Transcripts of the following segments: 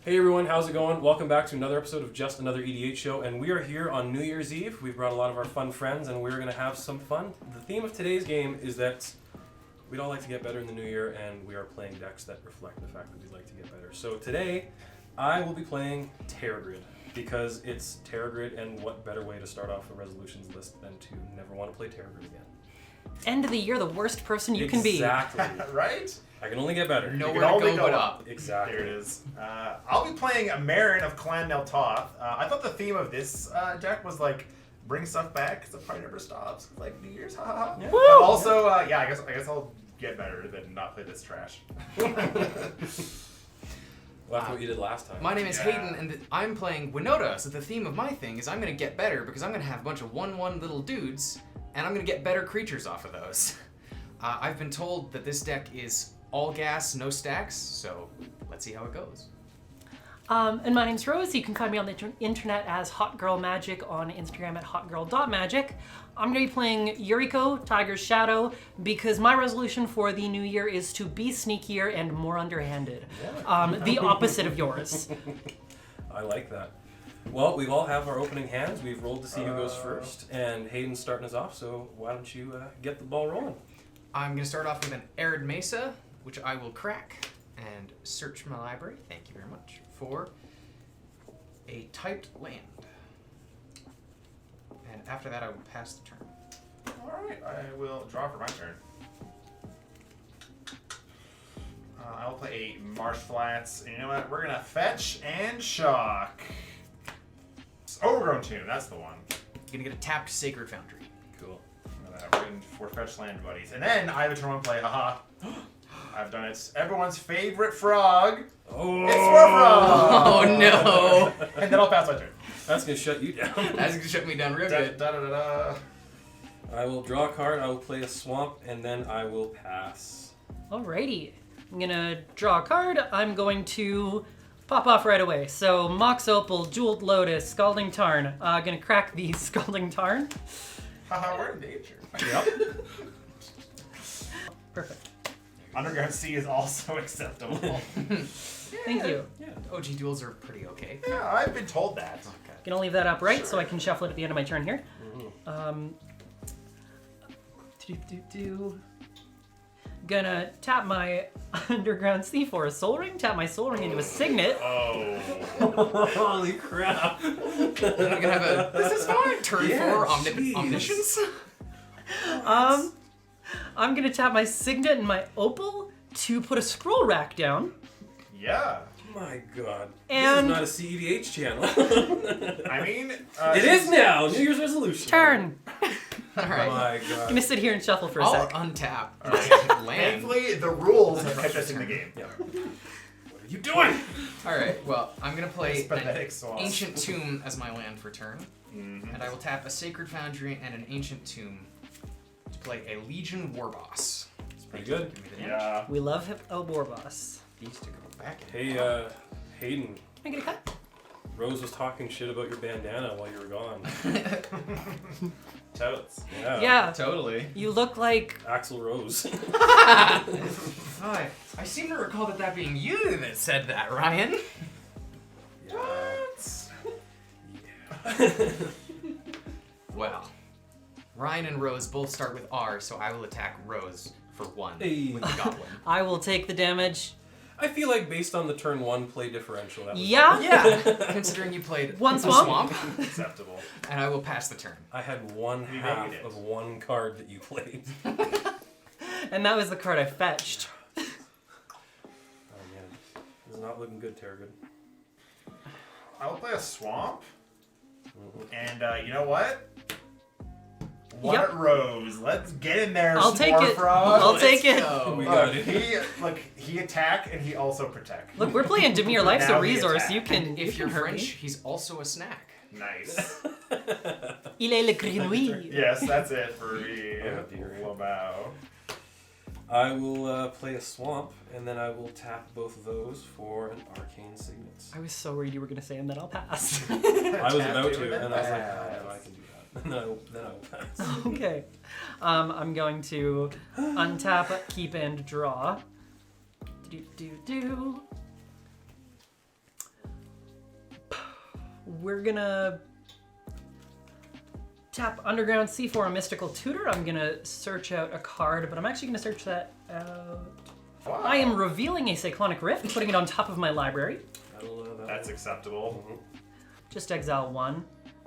Hey everyone, how's it going? Welcome back to another episode of Just Another EDH Show, and we are here on New Year's Eve. We've brought a lot of our fun friends, and we're going to have some fun. The theme of today's game is that we'd all like to get better in the new year, and we are playing decks that reflect the fact that we'd like to get better. So today, I will be playing Tergrid, because it's Tergrid, and what better way to start off a resolutions list than to never want to play Tergrid again. End of the year, the worst person you can be. Exactly. Right? I can only get better. Nowhere to go but up. Exactly. There it is. I'll be playing a Meren of Clan Neltoth. I thought the theme of this deck was like bring stuff back because the party never stops. Like New Year's, ha ha ha. Yeah. But also, I guess I'll get better than not play this trash. Well, that's what you did last time. My name is Hayden, and I'm playing Winota, so the theme of my thing is I'm going to get better because I'm going to have a bunch of 1/1 little dudes, and I'm going to get better creatures off of those. I've been told that this deck is all gas, no stacks, so let's see how it goes. And my name's Rose. You can find me on the internet as Hot Girl Magic, on Instagram at hotgirl.magic. I'm going to be playing Yuriko, Tiger's Shadow, because my resolution for the new year is to be sneakier and more underhanded. The opposite of yours. I like that. Well, we all have our opening hands. We've rolled to see who goes first, and Hayden's starting us off, so why don't you get the ball rolling? I'm going to start off with an Arid Mesa, which I will crack and search my library, thank you very much, for a typed land. And after that, I will pass the turn. Alright, I will draw for my turn. I'll play a Marsh Flats, and you know what? We're going to fetch and shock. Overgrown Tomb, that's the one. You're going to get a tapped Sacred Foundry. Cool. We're fetch land buddies. And then I have a turn one play, haha. I've done it. Everyone's favorite frog. Oh! It's Frog! Oh no! And then I'll pass my turn. That's going to shut you down. That's going to shut me down real good. I will draw a card, I will play a swamp, and then I will pass. Alrighty. I'm going to draw a card. I'm going to pop off right away. So, Mox Opal, Jeweled Lotus, Scalding Tarn. Going to crack the Scalding Tarn. Haha, we're in danger. Yep. Perfect. Underground Sea is also acceptable. Thank you. Yeah, OG duels are pretty okay. Yeah, I've been told that. Okay. Gonna leave that up right so I can shuffle it at the end of my turn here. Gonna tap my Underground Sea for a Soul Ring, tap my Soul Ring into a Signet. Oh. Holy crap. You're gonna have a this is fine. Turn Yeah, 4 jeez. Omniscience. I'm gonna tap my Signet and my Opal to put a Scroll Rack down. Yeah. My god. And- This is not a CEDH channel. I mean... It is now! New Year's resolution. Turn! All right. My I'm god. gonna sit here and shuffle for a I'll sec. untap land. Thankfully, the rules have kept us in the game. Yeah. What are you doing? All right. Well, I'm gonna play It's pathetic an sauce. Ancient Tomb as my land for turn, Mm-hmm. and I will tap a Sacred Foundry and an Ancient Tomb to play a Legion Warboss. It's pretty good. Give me the damage. Yeah. We love a War Boss. These to go back. Hey, Hayden. Can I get a cut? Rose was talking shit about your bandana while you were gone. Totes. Yeah. Totally. You look like... Axl Rose. Hi. I seem to recall that being you that said that, Ryan. What? Yeah. Well, Ryan and Rose both start with R, so I will attack Rose for 1 Hey. with the Goblin. I will take the damage. I feel like based on the turn 1 play differential, that was Yeah? Yeah, considering you played One a swamp. Acceptable. and I will pass the turn. I had one You half made it. of one card that you played. And that was the card I fetched. Oh man. This is not looking good, Tergrid. I will play a swamp. And you know what? One Yep. at Rose. Let's get in there, I'll take it. Frog. I'll take it. We Look, got it. he attack and he also protect. Look, we're playing Demir. Life's Now a we resource. attack. You can. And you if you're can hurt French, me. he's also a snack. Nice. Il est le grenouille. Yes, that's it for me. Oh, dear. Lamau. I will play a swamp, and then I will tap both of those for an arcane signet. I was so worried you were gonna say, and then I'll pass. I was about it to, with and I was like, pass. oh, I can do that. And then I will pass. Okay. I'm going to untap, keep, and draw. Do. we're gonna tap Underground Sea for a Mystical Tutor. I'm gonna search out a card, but I'm actually gonna search that out. Wow. I am revealing a Cyclonic Rift, putting it on top of my library. That's acceptable. Just exile 1.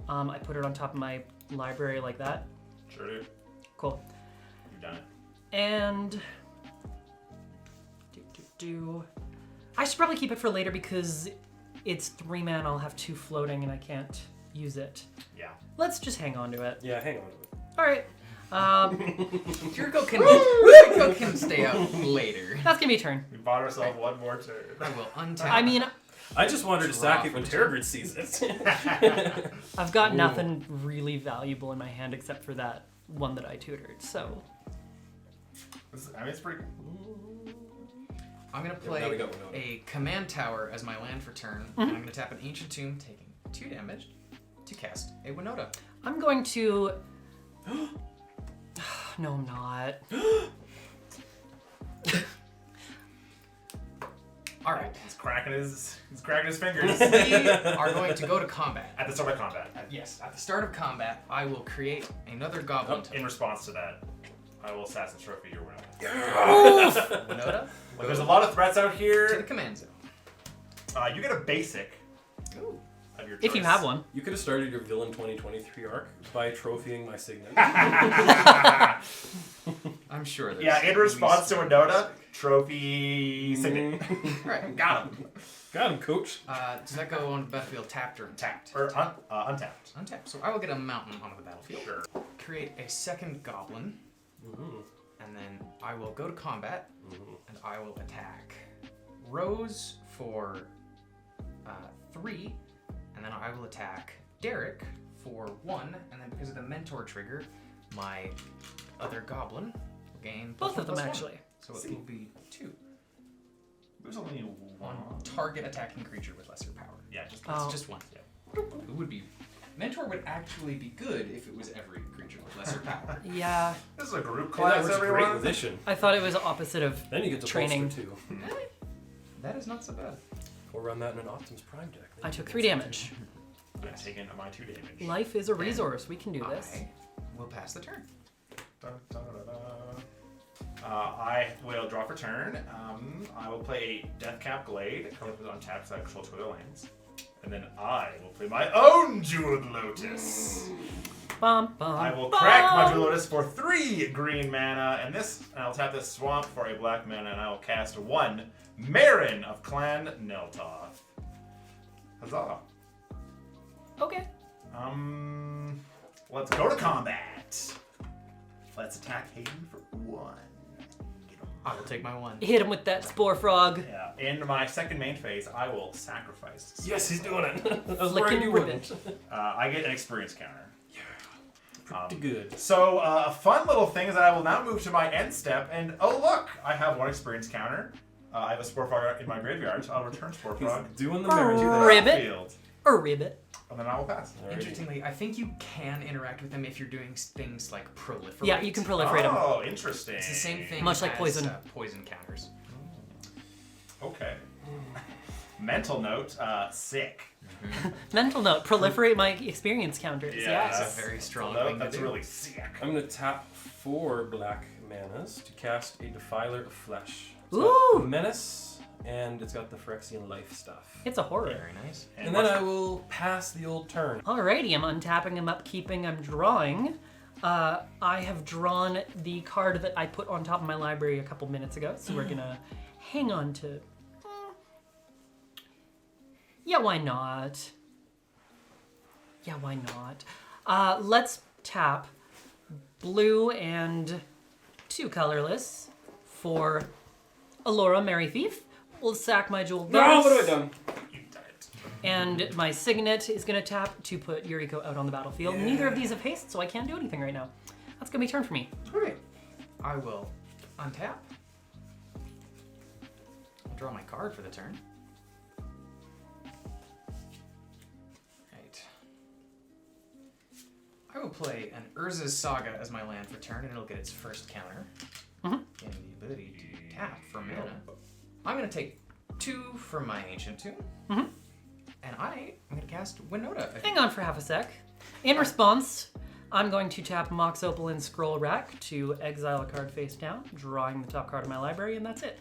I put it on top of my library like that. Sure do. Cool. You've done it. And I should probably keep it for later because it's 3 mana. I'll have 2 floating and I can't use it. Yeah. Let's just hang on to it. Yeah, hang on to it. All right. Yuriko can stay out later. That's gonna be a turn. We bought ourselves one more turn. I will untap. I mean, I just wanted to sack it when Draw Tergrid sees it. I've got nothing really valuable in my hand except for that one that I tutored. So I mean, it's pretty. I'm gonna now we play got Winota. a command tower as my land for turn, and I'm gonna tap an Ancient Tomb, taking 2 damage, to cast a Winota. I'm going to. No, I'm not. All right, He's cracking his fingers. we are going to go to combat. At the start of combat. Yes, at the start of combat, I will create another goblin In response to that, I will Assassin's Trophy your Winota. Winota. Like, there's a lot of threats out To the here. command zone. You get a basic Ooh. of your choice. If you have one. You could have started your Villain 2023 arc by trophying my signet. I'm sure there's. Yeah, in at response to least- Winota, trophy signet. All right. Got him. Got him, coach. Does that go on the battlefield tapped or untapped? Or untapped. Untapped. So I will get a mountain onto the battlefield. Sure. Create a second goblin, and then I will go to combat, and I will attack Rose for 3, and then I will attack Derek for 1, and then because of the mentor trigger, my other goblin will gain Both of them, +1. actually. So it will be 2. There's only one. Target attacking creature with lesser power. Yeah, just Oh. It's just 1. It would be. Mentor would actually be good if it was every creature with lesser power. Yeah, This is a group Well, that class, works great everyone. with Ishin. I thought it was opposite of Then you get to training. bolster too. That is not so bad. Or run that in an Optimus Prime deck. Then I you took get 3 bolster damage. I'm taking my 2 damage. Life is a resource. We can do this. I will pass the turn. Dun, dun, dun, dun. I will draw for turn. I will play a Deathcap Glade. Color is untapped so I control 2 other lanes. And then I will play my own Jeweled Lotus. Bum, bum, I will bum. crack my Jeweled Lotus for 3 green mana, and I'll tap this swamp for a black mana, and I will cast 1 Meren of Clan Neltoth. Huzzah! Okay. Let's go to combat. Let's attack Hayden for 1. Get him. I will take my 1. Hit him with that Spore Frog. Yeah. In my second main phase, I will sacrifice. Yes, he's doing it. I was Flicking worried you ribbon. wouldn't. I get an experience counter. Pretty good. So a fun little thing is that I will now move to my end step, and oh look, I have 1 experience counter. I have a Spore Frog in my graveyard, so I'll return Spore He's Frog doing the to marriage. the Ribbit. field, A ribbit. and then I will pass. Interestingly, I think you can interact with them if you're doing things like proliferate. Yeah, you can proliferate them. Oh, interesting. It's the same thing. Much like as, poison. Poison counters. Okay. Mental note, sick. Mental note: proliferate my experience counters. Yeah. Yes. That's a very strong Note, thing to that's do. really sick. I'm gonna tap 4 black manas to cast a Defiler of Flesh. It's Ooh. got Menace, and it's got the Phyrexian life stuff. It's a horror. Very nice. And then I will pass the old turn. Alrighty, I'm untapping, I'm upkeeping, I'm drawing. I have drawn the card that I put on top of my library a couple minutes ago, so we're gonna hang on to. Yeah, why not? Yeah, why not? Let's tap blue and 2 colorless for Allura, Merry Thief. We'll sack my jeweled No, dice. what have I done? You done it. And my signet is going to tap to put Yuriko out on the battlefield. Yeah. Neither of these have haste, so I can't do anything right now. That's going to be turn for me. Alright. I will untap. I'll draw my card for the turn. Right. I will play an Urza's Saga as my land for turn, and it'll get its first counter. Mhm. Getting the ability to tap for mana. I'm going to take 2 from my Ancient Tomb. Mhm. And I am going to cast Winota. Hang on for half a sec. In response, I'm going to tap Mox Opalin Scroll Rack to exile a card face down, drawing the top card of my library, and that's it.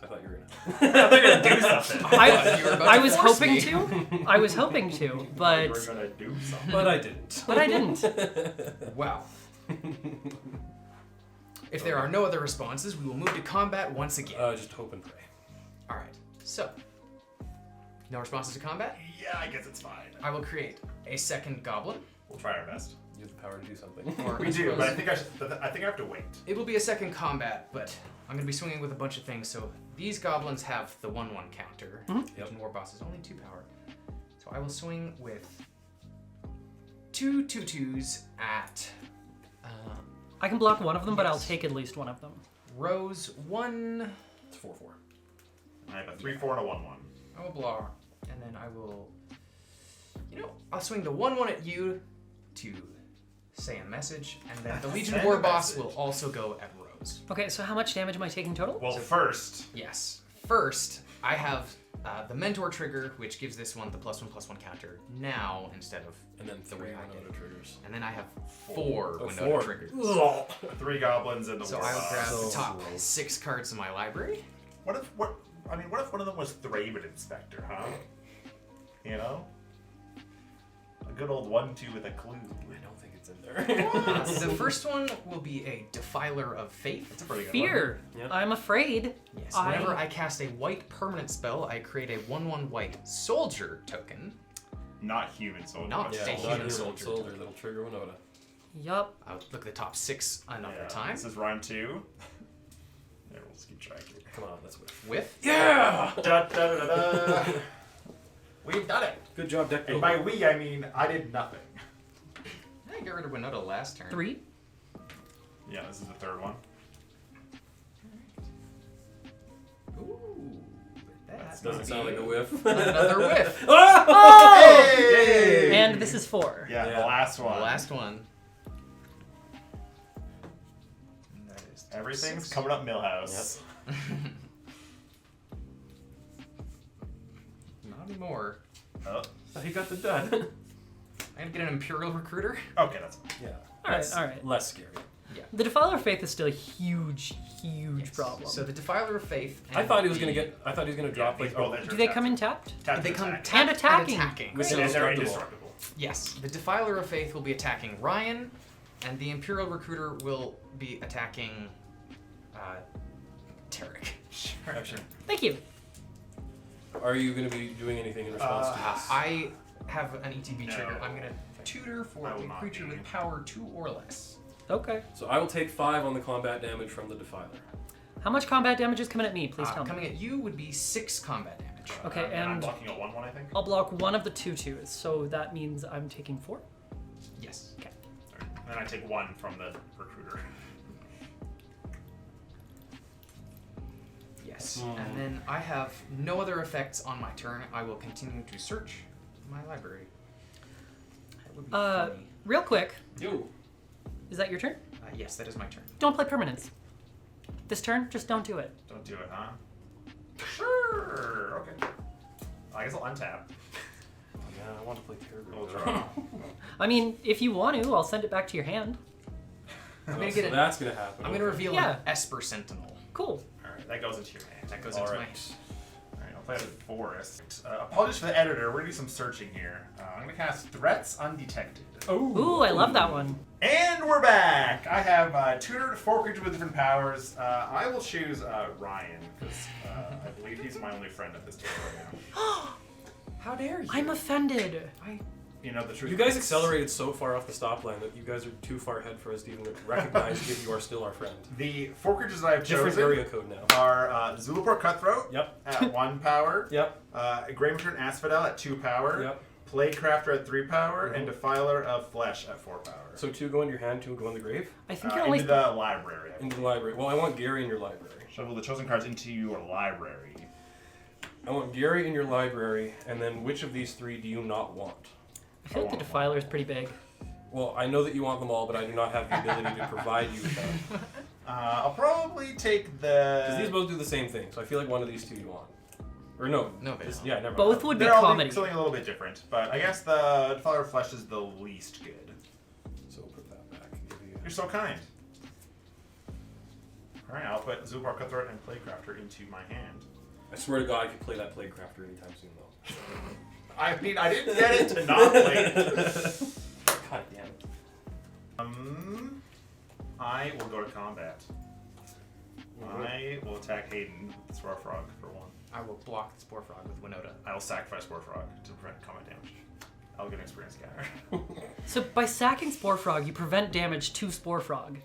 I thought you were gonna. I thought you were gonna do something. I was force hoping me. to. I was hoping to, You were but gonna do something. But I didn't. I didn't. Wow. If there are no other responses, we will move to combat once again. Just hope and pray. All right. So, no responses to combat. Yeah, I guess it's fine. I will create a second goblin. We'll try our best. You have the power to do something. Or We do, but I think I have to wait. It will be a second combat, but I'm going to be swinging with a bunch of things. So these goblins have the 1/1 counter. Yep. And war boss is only 2 power. So I will swing with 2 2/2s at I can block one of them, but I'll Yes. take at least one of them. rows 1. It's 4/4. I have a 3/4 and a 1/1. I will block, and then I will. I'll swing the 1/1 at you to say a message, and then the Legion Send War a Boss message. will also go at rows. Okay, so how much damage am I taking total? Well, first, Yes. First, I have the Mentor trigger, which gives this one the +1/+1 counter now instead of. And then 3 I did. Winota triggers. And then I have 4 Oh, Winota 4. triggers. 3 goblins and the So war I will boss. grab So the top cool. 6 cards in my library. What if one of them was Thraben Inspector, huh? You know? A good old 1/2 with a clue. I don't think it's in there. The first one will be a Defiler of Faith. It's a pretty good Fear. Yep. I'm afraid. Yes. Whenever I cast a white permanent spell, I create a 1/1 white soldier token. one. Not human soldier. Not but a Yeah, soldier. human not soldier. soldier. That'll trigger Winota. Yup. I'll look at the top 6 another Yeah, time. This is round 2. There, we'll just keep track here. Come on, that's whiff. With Yeah! Da, da, da, da. We've done it. Good job, deck And building. by we, I mean I did nothing. I got rid of Winota last turn. 3. Yeah, this is the third one. Ooh, that Doesn't sound like a whiff. another whiff. Oh! Hey! And this is 4. Yeah, Yeah. the last The one. last one. And that is Everything's 6. coming up Millhouse. Not anymore. Oh, Oh, he got the dud. I gotta get an Imperial Recruiter. okay, that's fine. Yeah. Alright, That's alright. Less scary. The Defiler of Faith is still a huge problem. So the Defiler of Faith. I and these was the- gonna get. I thought he was gonna drop these like. both Oh, enter Do they tapped. come in tapped? Tapped They to come attack. tapped And attacking. Which And is they're indestructible. indestructible. Yes, the Defiler of Faith will be attacking Ryan, and the Imperial Recruiter will be attacking Tarek. Sure. Thank you. Are you gonna be doing anything in response to this? I have an ETB trigger. No. I'm gonna tutor for I will a not creature be. with power 2 or less. Okay. So I will take 5 on the combat damage from the Defiler. How much combat damage is coming at me? Please tell me. Coming at you would be 6 combat damage. Okay, I'm and blocking a 1/1, I think. I'll block one of the 2/2s, so that means I'm taking 4. Yes. Okay. And then I take 1 from the recruiter. Yes. And then I have no other effects on my turn. I will continue to search my library. That would be funny. Real quick, Yo. is that your turn? Yes, that is my turn. Don't play permanents. This turn, just don't do it. Don't do it, huh? Sure. Okay. I guess I'll untap. Yeah, I want to play We'll Tergrid. draw. I mean, if you want to, I'll send it back to your hand. I'm gonna So get it. that's gonna happen. I'm gonna reveal Yeah. an Esper Sentinel. Cool. Alright, that goes into your hand. That goes All into right. Alright, I'll play the forest. Apologies for the editor, we're gonna do some searching here. I'm gonna cast Threats Undetected. Ooh, I love that one. And we're back! I have tutored 4 creatures with different powers. I will choose Ryan, because I believe he's my only friend at this table right now. How dare you? I'm offended. You know the truth. You guys is- accelerated so far off the stop line that you guys are too far ahead for us to even recognize if you are still our friend. The 4 creatures that I've Different chosen area code now. are Zulapur Cutthroat Yep. at 1 power, Yep. Grey Matern Asphodel at 2 power, Yep. Plague Crafter at 3 power, Mhm. and Defiler of Flesh at 4 power. So 2 go in your hand, 2 go in the grave? I think you're only. Into the library. Into the library. Well, I want Gary in your library. Shuffle the chosen cards into your library. I want Gary in your library, and then which of these 3 do you not want? I feel like the Defiler is pretty big. Well, I know that you want them all, but I do not have the ability to provide you with them. I'll probably take Because the. these both do the same thing, so I feel like one of these 2 you want. Or no. No, they just- don't. yeah, never mind. Both would be They're all comedy. something a little bit different, but I guess the Father of Flesh is the least good. So we'll put that back. Give you- You're so kind. Alright, I'll put Zubbar Cutthroat and Plaguecrafter into my hand. I swear to God, I could play that Plaguecrafter anytime soon, though. I mean, I didn't get it to not play it. God damn it. I will go to combat. I will attack Hayden with Spore Frog for 1. I will block the Spore Frog with Winota. I will sacrifice Spore Frog to prevent combat damage. I'll get an experience scatter. So by sacking Spore Frog, you prevent damage to Spore Frog.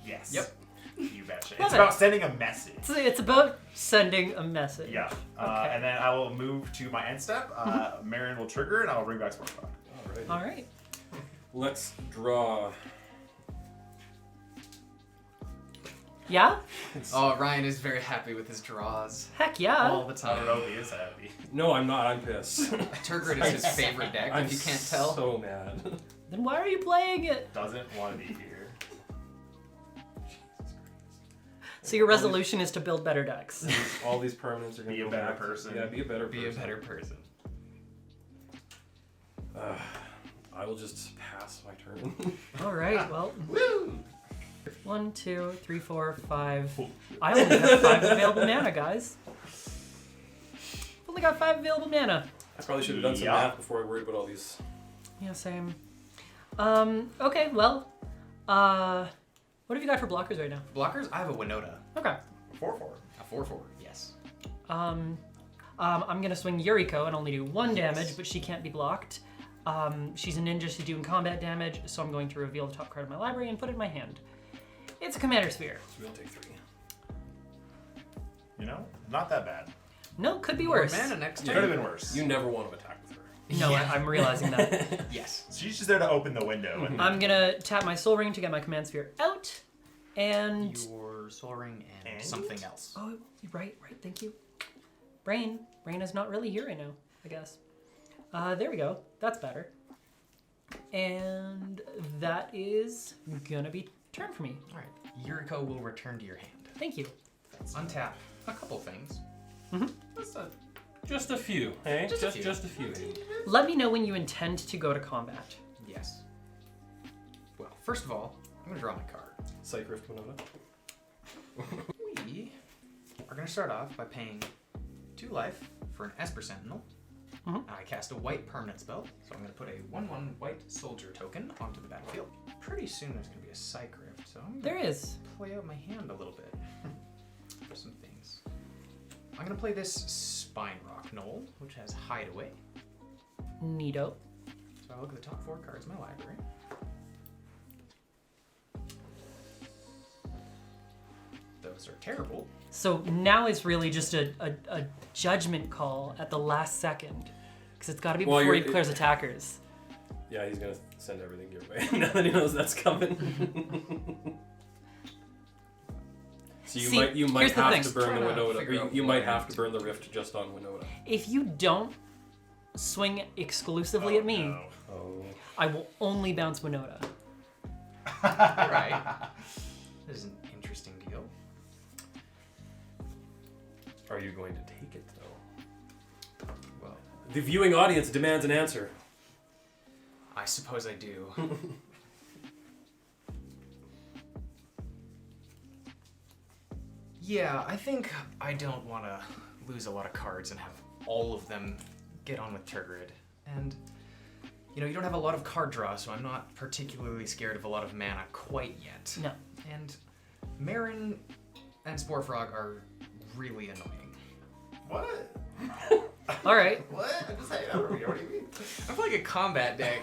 Yes. Yep. You betcha. Love It's it. about sending a message. It's about sending a message. Yeah. Okay. And then I will move to my end step. Meren will trigger, and I will bring back Spore Frog. Alright. All right. Let's draw. Yeah? Oh, Ryan is very happy with his draws Heck yeah. all the I don't know time. if he is happy. No, I'm not. I'm pissed. Turgrid is his favorite deck, I'm if you can't tell. so mad. Then why are you playing it? Doesn't want to be here. So your resolution is to build better decks. All these permanents are going Be to a go better back. person. Yeah, be a better Be a person. better person. I will just pass my turn. All right. Well, Woo! 1, 2, 3, 4, 5. I only have 5 available mana, guys. Only got 5 available mana. I probably should have done some Yeah. math before I worried about all these. Yeah, same. Okay, well, what have you got for blockers right now? Blockers, I have a Winota. Okay. 4/4. A 4/4, yes. I'm gonna swing Yuriko and only do 1 damage, but she can't be blocked. She's a ninja, she's doing combat damage, so I'm going to reveal the top card of my library and put it in my hand. It's a Commander Sphere. So we'll take 3. You know, not that bad. No, could be More worse. mana next Could turn. have been worse. You never want to attack with her. No, Yeah. I'm realizing that. Yes. She's just there to open the window. And I'm gonna tap my Soul Ring to get my Command Sphere out, and... Your Soul Ring and And? something else. Oh, right, thank you. Brain is not really here right now, I guess. There we go. That's better. And that is gonna be turn for me. Alright. Yuriko will return to your hand. Thank you. Untap a couple things. Just a few, eh? Just a few. Just a few. Let me know when you intend to go to combat. Yes. Well, first of all, I'm going to draw my card. Psych Rift Winota. We are going to start off by paying 2 life for an Esper Sentinel. Mhm. I cast a white permanent spell, so I'm going to put a 1/1 white soldier token onto the battlefield. Pretty soon there's going to be a Psych Rift, so I'm There going to is. play out my hand a little bit for some things. I'm going to play this Spine Rock Knoll, which has Hideaway. Neato. So I'll look at the top 4 cards in my library. Those are terrible. So now it's really just a judgment call at the last second. Because it's got to be Well, before he you're- declares attackers. Yeah, he's gonna send everything your way now that he knows that's coming. So you See, might here's the have thing. to burn the Trying to Winota. Or figure out you what might I have need to to burn the Rift just on Winota. If you don't swing exclusively at me, no. Oh. I will only bounce Winota. Alright. This is an interesting deal. Are you going to take it though? Well, The viewing audience demands an answer. I suppose I do. Yeah, I think I don't want to lose a lot of cards and have all of them get on with Tergrid. And, you know, you don't have a lot of card draw, so I'm not particularly scared of a lot of mana quite yet. No. And Meren and Spore Frog are really annoying. What? All right. What? I'm just hanging out over here. What do you mean? I'm playing a combat deck.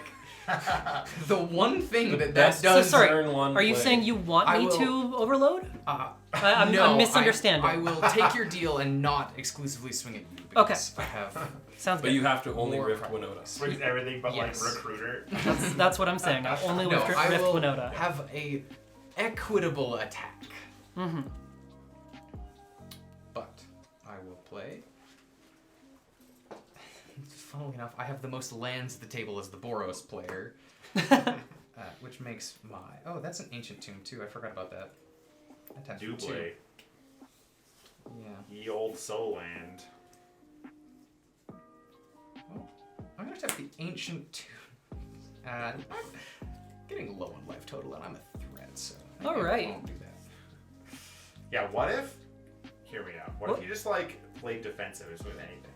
The one thing that best does... So sorry, turn one are you play. saying you want I me will- to overload? I'm no, misunderstanding. I will take your deal and not exclusively swing at you. Because I have... Sounds But good. you have to only More Rift problems. Winota. Swings everything but Yes. like recruiter. That's what I'm saying. I'll only No, lift I Rift will Winota. have a equitable attack. Mm-hmm. But I will play... Funnily enough, I have the most lands at the table as the Boros player. Which makes my... Oh, that's an ancient tomb too. I forgot about that. I tapped for 2. Do play. Yeah. Ye old soul land. ancient tune. I'm getting low on life total, and I'm a threat, so I All think I right. won't do that. Yeah, what if? Hear me out. What if you just like play defensive with anything?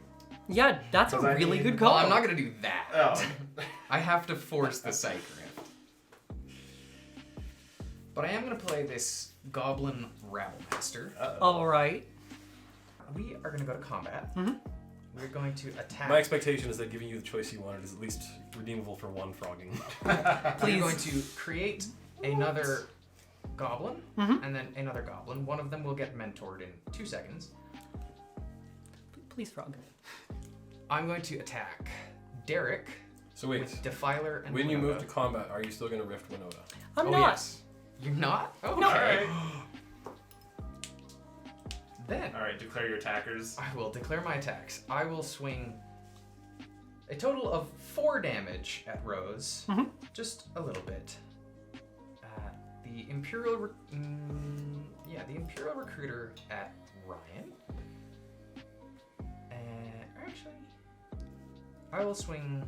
Yeah, that's a 'Cause I really mean- good call. Well, I'm not gonna do that. Oh. I have to force the Psych Rift. But I am gonna play this Goblin Rabble Master. All right. We are gonna go to combat. Mm-hmm. We're going to attack. My expectation is that giving you the choice you wanted is at least redeemable for one frogging. We're Please. going to create another goblin Mhm. and then another goblin. One of them will get mentored in 2 seconds. Please, frog. I'm going to attack Derek So wait, with Defiler and when you move Winota. to combat, are you still going to rift Winota? I'm Oh, not. yes. You're not? Okay. No. Alright. Then Alright, declare your attackers. I will declare my attacks. I will swing a total of 4 damage at Rose. Mhm. Just a little bit. The Imperial... the Imperial Recruiter at Ryan. Actually, I will swing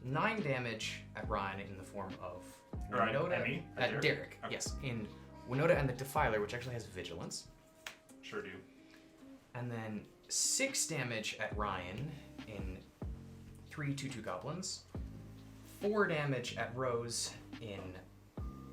9 damage at Ryan in the form of Ryan, Winota and me? At at Derek? Derek. Okay. Yes, in Winota and the Defiler, which actually has Vigilance. Sure do. And then 6 damage at Ryan in 3 2/2 goblins. 4 damage at Rose in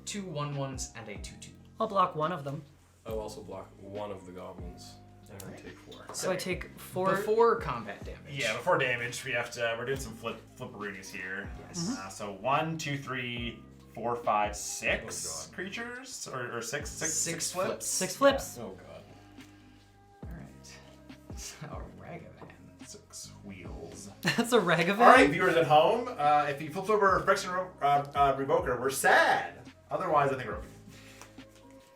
2 1/1s and a 2/2. I'll block one of them. I'll also block one of the goblins and then take 4. So I take 4. Before combat damage. Yeah, before damage, we have to. We're doing some flipperoonies here. Yes. So 1, 2, 3, 4, 5, 6 Oh, God. creatures, or six Six flips. flips. 6 flips. Oh god. Alright. So, Ragavan. 6 wheels. That's a Ragavan. All right, viewers at home, if you flipped over Friction Revoker, we're sad. Otherwise, I think we're okay.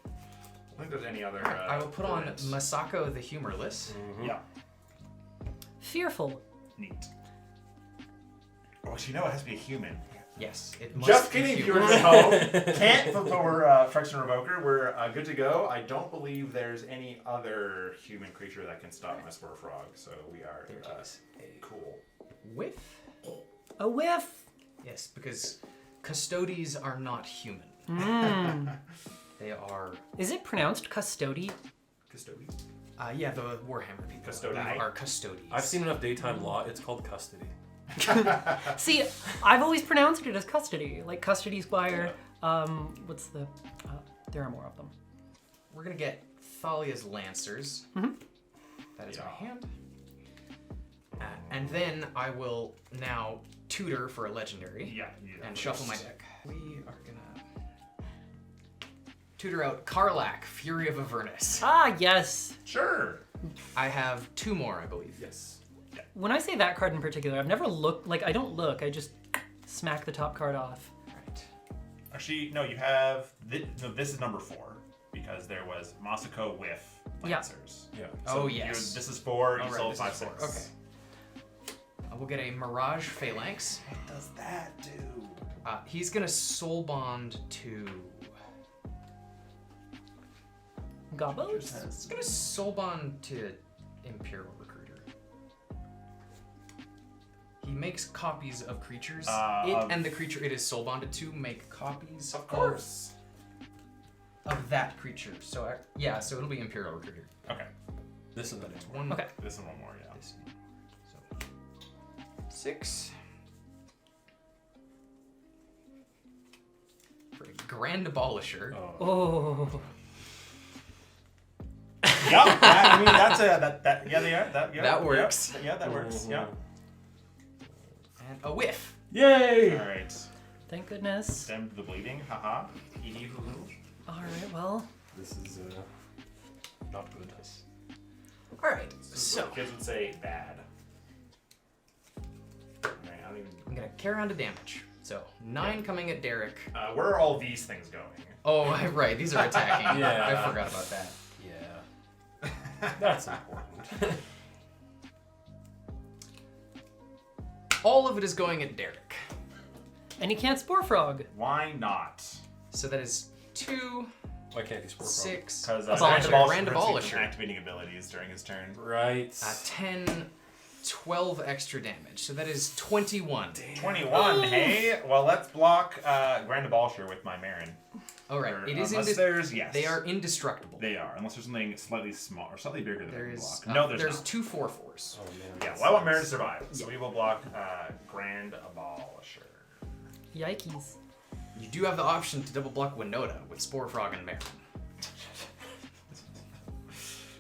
I don't think there's any other. I will put on variants. Masako the Humorless. Yeah, Fearful. neat. Oh, so you know it has to be a human. Yes, it must Just be kidding, human. viewers at home. Can't flip over Friction Revoker. We're good to go. I don't believe there's any other human creature that can stop my Spore Frog, so we are There is cool. Whiff? A whiff. Yes, because Custodes are not human. Mm. They are, Is it pronounced custody? Custody. yeah, the Warhammer people. Custodi. They are Custodes. I've seen enough daytime law, it's called custody. See, I've always pronounced it as custody, like custody squire. What's the? There are more of them. We're gonna get Thalia's Lancers. Mhm. That is Yeah. my hand. And then I will now tutor for a legendary Yeah. you and first. shuffle my deck. We are gonna tutor out Karlak, Fury of Avernus. Ah, yes. Sure. I have 2 more, I believe. Yes. When I say that card in particular, I've never looked. Like I don't look. I just smack the top card off. Right. Actually, no. You have this is number 4 because there was Masako with Yeah. Lancers. Yeah. Oh, you- yes. This is 4. You All right, sold this 5, is 4. 6. Okay. We'll get a Mirage Phalanx. What does that do? He's gonna soul bond to. Gobos. He's gonna soul bond to Imperial Recruiter. He makes copies of creatures. Of- And the creature it is soul bonded to make copies Of course. of that creature. So yeah, so it'll be Imperial Recruiter. Okay. This is the next one. One. Okay. This is one more. Yeah. This one. So 6. For a Grand Abolisher. Oh. Oh. Yep. I mean, that's that. Yeah, they are. Yeah, That works. Yeah, that works. Yeah. And a whiff. Yay! All right. Thank goodness. Stem the bleeding. Haha. Hee hee hoo hoo. All right. Well. This is not good. Alright, This is so what kids would say bad. Alright, I don't even. I'm gonna carry on to damage. So 9 coming at Derek. Where are all these things going? Oh, right, these are attacking. Yeah. I forgot about that. Yeah. That's important. All of it is going at Derek. And he can't spore frog. Why not? So that is 2, Why can't he spore frog? 'Because6, Abolisher. Grand Abolisher. activating abilities during his turn. Right. 10, 12 extra damage, so that is 21. 21, hey? Well, let's block Grand Abolsher with my Meren. Alright, Or it is unless there's, yes. They are indestructible. They are, unless there's something slightly small or slightly bigger than There I can is, block. No, there's not. 2 4/4s. Oh man. Yeah, that well, I want sucks. Meren to survive, so Yeah. we will block Grand Abolsher. Yikes. You do have the option to double block Winota with Spore Frog and Meren.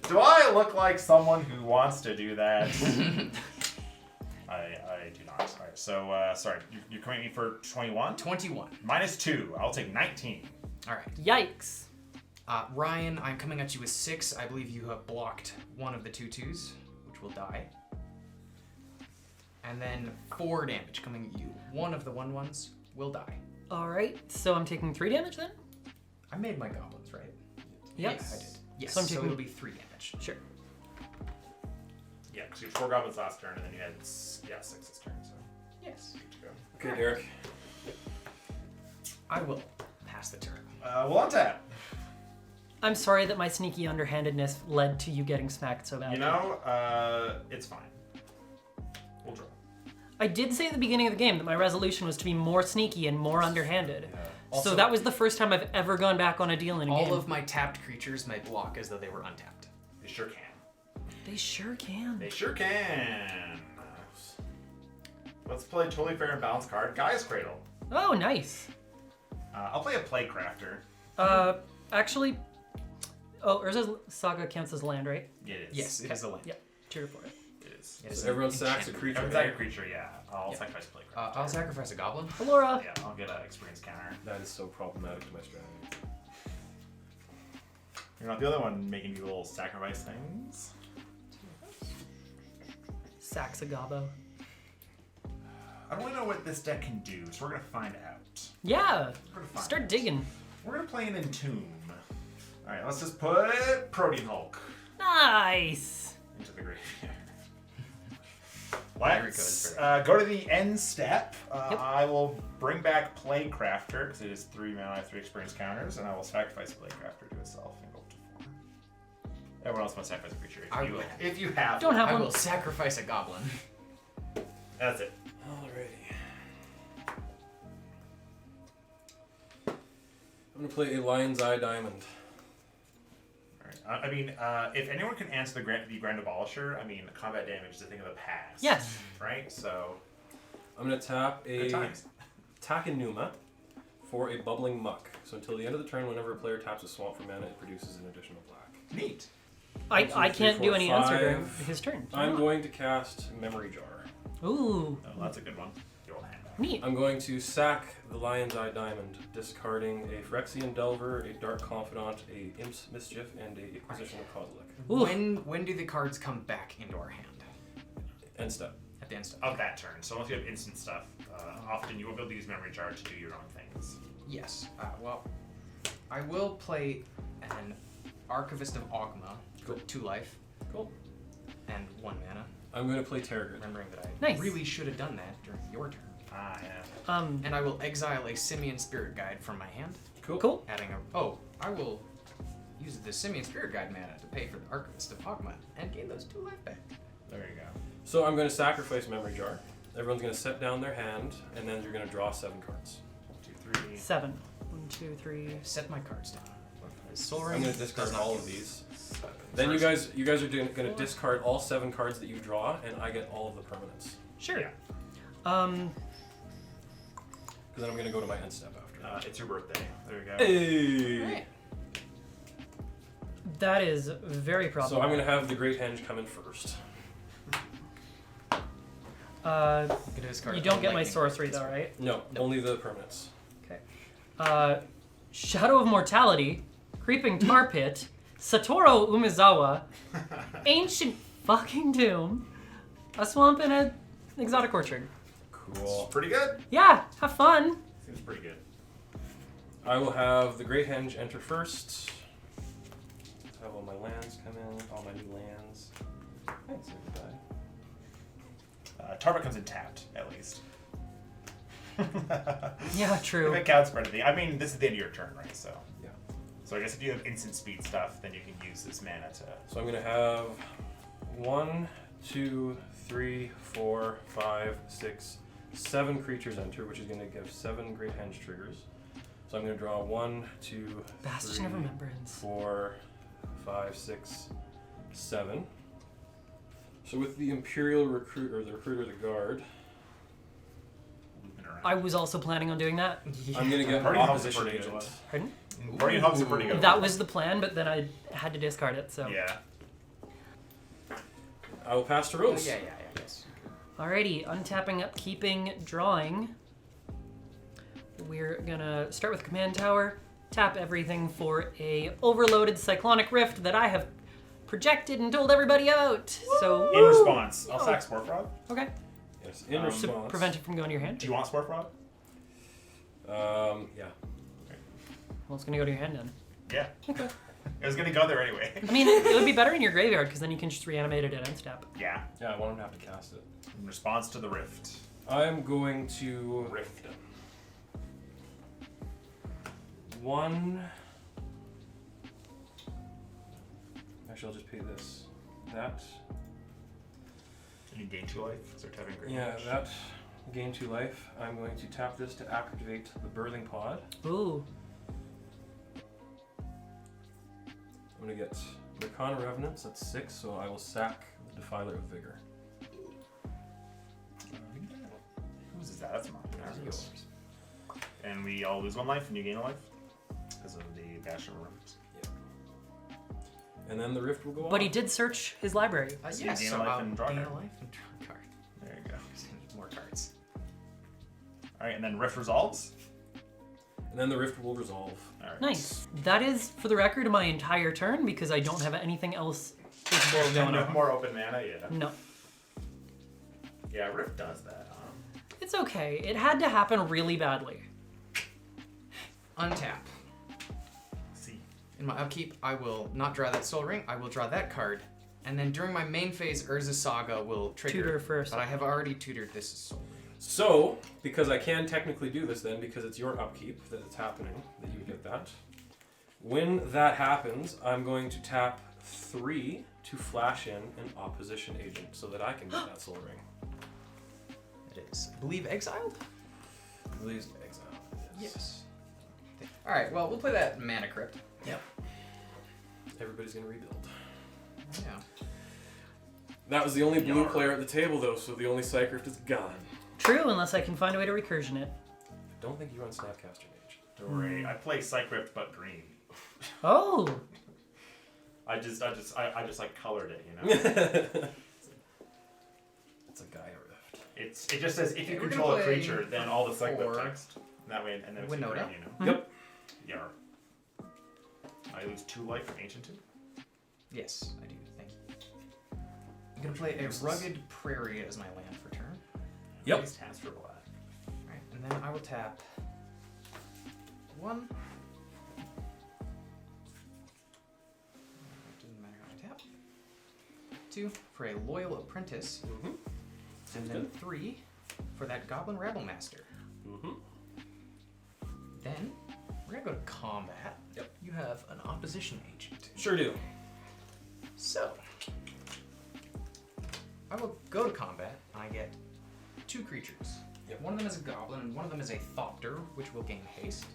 Do I look like someone who wants to do that? I do not. Alright, so, sorry, you're coming at me for 21? 21. Minus 2. I'll take 19. Alright. Yikes. Ryan, I'm coming at you with 6. I believe you have blocked one of the 2/2s, which will die. And then 4 damage coming at you. One of the 1/1s will die. Alright, so I'm taking 3 damage then? I made my goblins, right? Yep. Yeah, I did. Yes, So I'm so taking- it'll be 3 damage. Sure. Yeah, because you had 4 goblins last turn, and then you had, 6 this turn, so. Yes. Good to go. Okay, Derek. I will pass the turn. We'll untap. I'm sorry that my sneaky underhandedness led to you getting smacked so badly. You know, it's fine. We'll draw. I did say at the beginning of the game that my resolution was to be more sneaky and more underhanded. Also- So that was the first time I've ever gone back on a deal in a game. All of my tapped creatures may block as though they were untapped. They sure can. They sure can. They sure can. Let's play totally fair and balanced card, Gaia's Cradle. Oh, nice. I'll play a Playcrafter. Actually, Urza's Saga counts as land, right? It is. Yes, it is the land. Yep. Cheer for it. It is. It is So an everyone sacks a enchantment. creature. Every right? time a creature, yeah. I'll Yeah. sacrifice Playcrafter. I'll sacrifice a goblin. Alora. Yeah, I'll get an experience counter. That is so problematic to my strategy. You're not the other one making you little sacrifice things. Saxagabo. I don't really know what this deck can do, so we're gonna find out. Yeah. We're gonna find Start out. digging. We're gonna play an Entomb. Alright, let's just put Protean Hulk Nice. into the graveyard. Yuriko Let's is very go to the end step. Yep. I will bring back Playcrafter, because it is 3 mana, I have 3 experience counters, and I will sacrifice Playcrafter to itself and go up to 4. Everyone else must sacrifice a creature I if you, will. if you have. Don't have I one. will sacrifice a goblin. That's it. Alrighty. I'm gonna play a Lion's Eye Diamond. Alright. I mean, if anyone can answer the Grand Abolisher, I mean, combat damage is a thing of the past. Yes. Right? So, I'm gonna tap good a times. Takenuma for a Bubbling Muck. So until the end of the turn, whenever a player taps a swamp for mana, it produces an additional black. Neat. I 1, 2, 3, can't do 4, any answer during 5. his turn. I'm going to cast Memory Jar. Ooh. Oh, that's a good one. The old hand. Neat. I'm going to sack the Lion's Eye Diamond, discarding a Phyrexian Delver, a Dark Confidant, a Imp's Mischief, and a Acquisition of Kozilek. Ooh. When do the cards come back into our hand? End step. At the end step. Of that turn. So, unless you have instant stuff, often you will be able to use Memory Jar to do your own things. Yes. Well, I will play an Archivist of Ogma for Cool. 2 life Cool. and 1 mana. I'm going to play Tergrid. Remembering that I Nice. really should have done that during your turn. Ah, yeah. And I will exile a Simian Spirit Guide from my hand, Cool. Cool. adding a. Oh, I will use the Simian Spirit Guide mana to pay for the Archivist of Ogma and gain those 2 life back. There you go. So I'm going to sacrifice Memory Jar. Everyone's going to set down their hand, and then you're going to draw 7 cards. 1, 2, 3. 7. 1, 2, 3. Set my cards down. Soul I'm Ring going to discard does not all of give- these. Then you guys are going to discard all 7 cards that you draw, and I get all of the permanents. Sure. Yeah. Because then I'm going to go to my end step after. It's your birthday. There you go. Hey! Alright. That is very So I'm problematic. going to have the Great Henge come in first. I'm gonna discard You don't get my Lightning. sorcery though, right? No, only the permanents. Okay. Shadow of Mortality, Creeping Tar Pit, Satoru Umezawa, Ancient fucking Doom, a swamp, and an exotic orchard. Cool. Pretty good. Yeah, have fun. Seems pretty good. I will have the Great Henge enter first. Have all my lands come in, all my new lands. Thanks, everybody. Tarba comes in tapped, at least. Yeah, If true. it counts for anything. I mean, this is the end of your turn, right? So, Yeah. so I guess if you have instant speed stuff, then you can use this mana to. So I'm going to have 1, 2, 3, 4, 5, 6, 7 creatures enter, which is going to give 7 Great Henge triggers. So I'm going to draw 1, 2, Bastion of 3, Remembrance. 4, 5, 6, 7. So with the Imperial Recruit, or the Recruiter, the Guard, I was also planning on doing that. I'm going to get Party Hub's Opposition pretty good. Agent. Pardon? Party Hub's a pretty good That one. was the plan, but then I had to discard it, so. Yeah. I will pass to Rose. Yes. Alrighty, untapping, upkeeping, drawing. We're gonna start with Command Tower, tap everything for a overloaded Cyclonic Rift that I have projected and told everybody about. So, In response, I'll sack Spore Frog. okay. Yes, in To To response. prevent it from going to your hand. Do you want Spore Frog? Yeah. Well, it's gonna go to your hand then. Yeah. Okay. It was gonna go there anyway. I mean, it would be better in your graveyard because then you can just reanimate it at end step. Yeah. Yeah, I want him to have to cast it. In response to the Rift. I'm going to Rift. 1. Actually, I'll just pay this. That. And you gain 2 life. So tapping Great Yeah, Henge. that. Gain 2 life. I'm going to tap this to activate the Birthing Pod. Ooh. I'm going to get Arcana Revenants, that's 6, so I will sack the Defiler of Vigor. Whose is that? That's mine. That's Ours. yours. And we all lose 1 life and you gain a life? Because of the Bastion of Remembrance. And then the Rift will go But on. he did search his library. So Yes, you gain so a life I'll and draw a gain card. a life and draw a card. There you go. Because I need more cards. Alright, and then Rift resolves? And then the Rift will resolve. Alright. Nice. That is, for the record, my entire turn because I don't have anything else capable of going No on. more open mana, yeah. No. Yeah, Rift does that. It's okay. It had to happen really badly. Untap. See. In my upkeep, I will not draw that Soul Ring. I will draw that card. And then during my main phase, Urza Saga will trigger. Tutor first. But I have already tutored this Soul Ring. So, because I can technically do this then, because it's your upkeep that it's happening, that you get that. When that happens, I'm going to tap 3 to flash in an opposition agent so that I can get that Soul Ring. It is, I believe, exiled? I believe it's exile. Yes. Alright, well, we'll play that Mana Crypt. Yep. Everybody's going to rebuild. Yeah. That was the only blue Yarr. player at the table, though, so the only Psychic is gone. True, unless I can find a way to recursion it. I don't think you run Snapcaster Mage. Don't worry. I play Cycrypt but green. Oh! I just like colored it, you know? It's a Gaia Rift. It just says if you Okay, we're control a gonna play creature, then all the Cycrypt four. text. That way, and then it's Winota. green, you know? Yep. Yarr. I lose 2 life from Ancient 2. Yes, I do. Thank you. I'm gonna play a Rugged Prairie as my land for turn. Yep. Place taps for black. Alright, and then I will tap 1. Doesn't matter how I tap. 2 for a Loyal Apprentice. Mm-hmm. And then 3 for that Goblin Rebel Master. Mm-hmm. Then we're gonna go to combat. Yep. You have an opposition agent. Sure do. So I will go to combat. I get 2 creatures. Yep. One of them is a goblin, and one of them is a thopter, which will gain haste.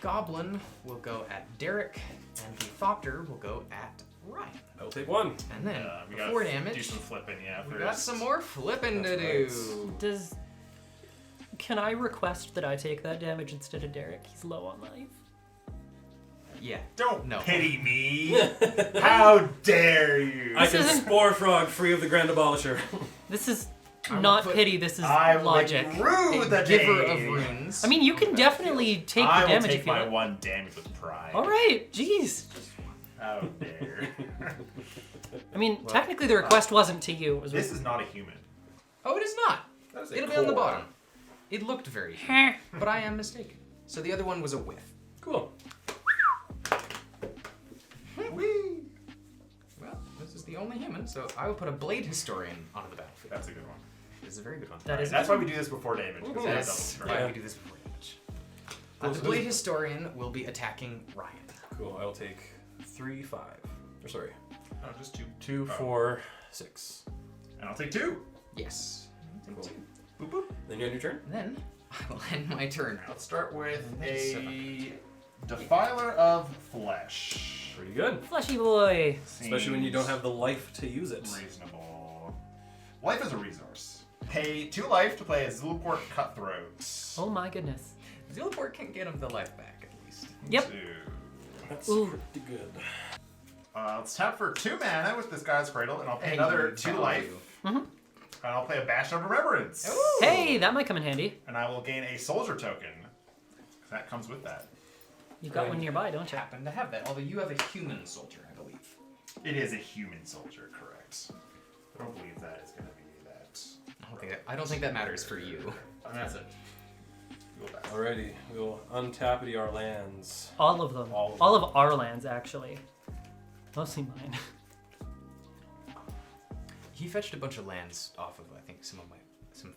Goblin will go at Derek, and the thopter will go at Ryan. I will take 1. And then We before gotta damage, do some flipping, yeah. we first. got some more flipping to That's do. right. Can I request that I take that damage instead of Derek? He's low on life. Yeah. Don't No. pity me. How dare you? I This can isn't- Spore Frog free of the Grand Abolisher. This is I will not put- pity, this is I will logic. make Rue A the giver day. of runes. I mean, you on can the battlefield. definitely take I the will damage take if you my want. 1 damage with pride. Alright, jeez. How dare. I mean, technically the request wasn't to you. It was This is not a human. Oh, it is not. That is a It'll be on the core. bottom. It looked very human, Heh. but I am mistaken. So the other one was a whiff. Cool. Whee! Well, this is the only human, so I will put a Blade Historian onto the battlefield. That's a good one. This is a very good one. That is That's why we do this before damage. Because Yes. that's That's double why Yeah. we do this before damage. Cool, The so Blade this- Historian will be attacking Ryan. Cool. I will take 3, 5. Or sorry. Oh, just 2. 2, Oh. 4, 6. And I'll take 2. Yes. Cool. Boop, boop. Then you're on your turn. Then I will end my turn. Let's start with Nice. a Defiler of Flesh. Pretty good. Fleshy boy. Especially when you don't have the life to use it. Reasonable. Life is a resource. Pay 2 life to play a Zulport Cutthroat. Oh my goodness. Zilliport can get him the life back at least. Yep. 2. That's Ooh. pretty good. Let's tap for 2 mana with this guy's Cradle, and I'll pay Hey, another 2 value. life. And I'll play a Bastion of Remembrance. Ooh. Hey, that might come in handy. And I will gain a Soldier token. 'Cause that comes with that. You've got one nearby, don't you? Happen to have that, although you have a human soldier, I believe. It is a human soldier, correct. I don't believe that is going to be that. I don't think that matters for you. And that's it. Go back. Alrighty, we'll untapity our lands. All of them. All of All of our lands, actually. Mostly mine. He fetched a bunch of lands off of, I think, some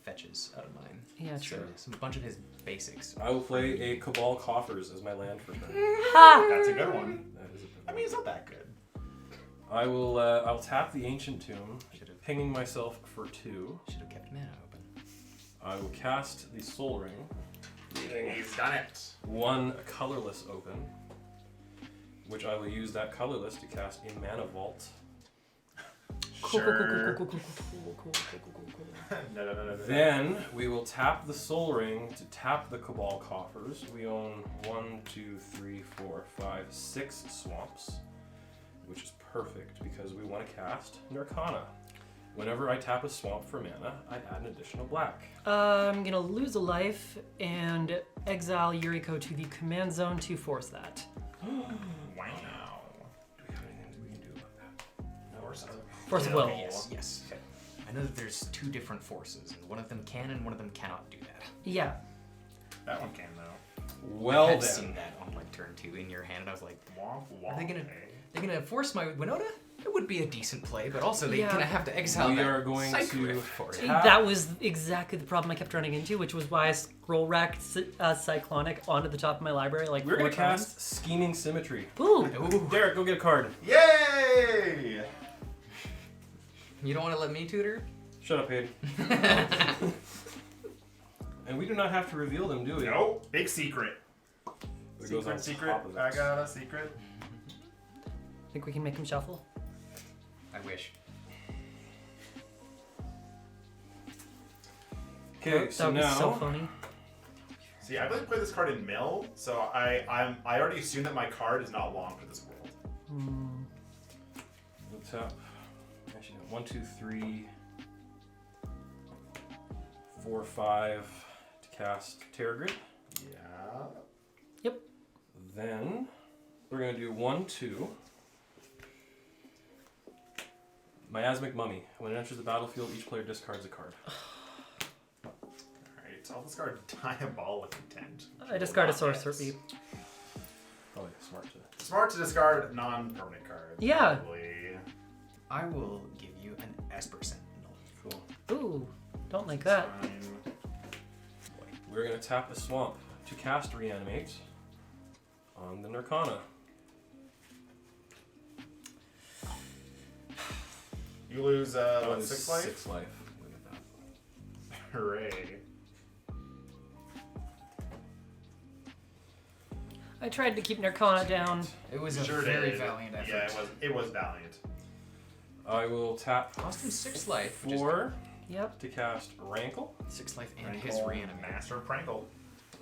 fetches out of mine. Yeah, So, true. a bunch of his basics. I will play a Cabal Coffers as my land for turn. Ha! That's a good one. That is a good I mean, it's not that good. I will. I'll tap the Ancient Tomb, Should've- pinging myself for 2. Should have kept mana open. I will cast the Soul Ring, He's done it. 1 colorless open, which I will use that colorless to cast a Mana Vault. Sure. Cool. No. Then we will tap the Soul Ring to tap the Cabal Coffers. We own 1, 2, 3, 4, 5, 6 swamps, which is perfect because we want to cast Nirkana. Whenever I tap a swamp for mana, I add an additional black. I'm gonna lose a life and exile Yuriko to the command zone to force that. Wow. Do we have anything that we can do about that? Force of will. Yes. I know that there's 2 different forces, and one of them can and one of them cannot do that. Yeah. That one can, though. Well I had then. seen that on like turn 2 in your hand, and I was like, Womp womp. are they gonna eh? they're gonna force my Winota? It would be a decent play, but also they're Yeah. gonna have to exile We that are going Psych to Rift for it. tap- That was exactly the problem I kept running into, which was why I scroll racked Cyclonic onto the top of my library like We're 4 gonna times. cast Scheming Symmetry. Ooh. Ooh. Derek, go get a card. Yay! You don't want to let me tutor? Shut up, Hayden. And we do not have to reveal them, do we? No, big secret. It goes on Secret. top of it. I got a secret. Think we can make him shuffle? I wish. Okay, so that would be so now funny. See, I play this card in mill, so I already assume that my card is not long for this world. we'll tap. Actually, no, 1, 2, 3, 4, 5 to cast Tergrid. Yeah. Yep. Then we're gonna do 1, 2. Miasmic Mummy. When it enters the battlefield, each player discards a card. Alright, I'll discard Diabolic Intent. I discard a Not sorcerer X. beat. Probably smart to. Smart to discard non-permanent cards. Yeah. Probably. I will give you an Esper Sentinel. Cool. Ooh, don't like that. Fine. We're gonna tap a swamp to cast Reanimate on the Nirkana. You lose, That what, was 6 life? 6 life. Look at that. Hooray. I tried to keep Nirkana down. It was a Sure very did. valiant effort. Yeah, it was valiant. I will tap Cost him 6 life. 4 Yep. to cast Rankle. 6 life and his Prankle, reanimate. Master of Prankle.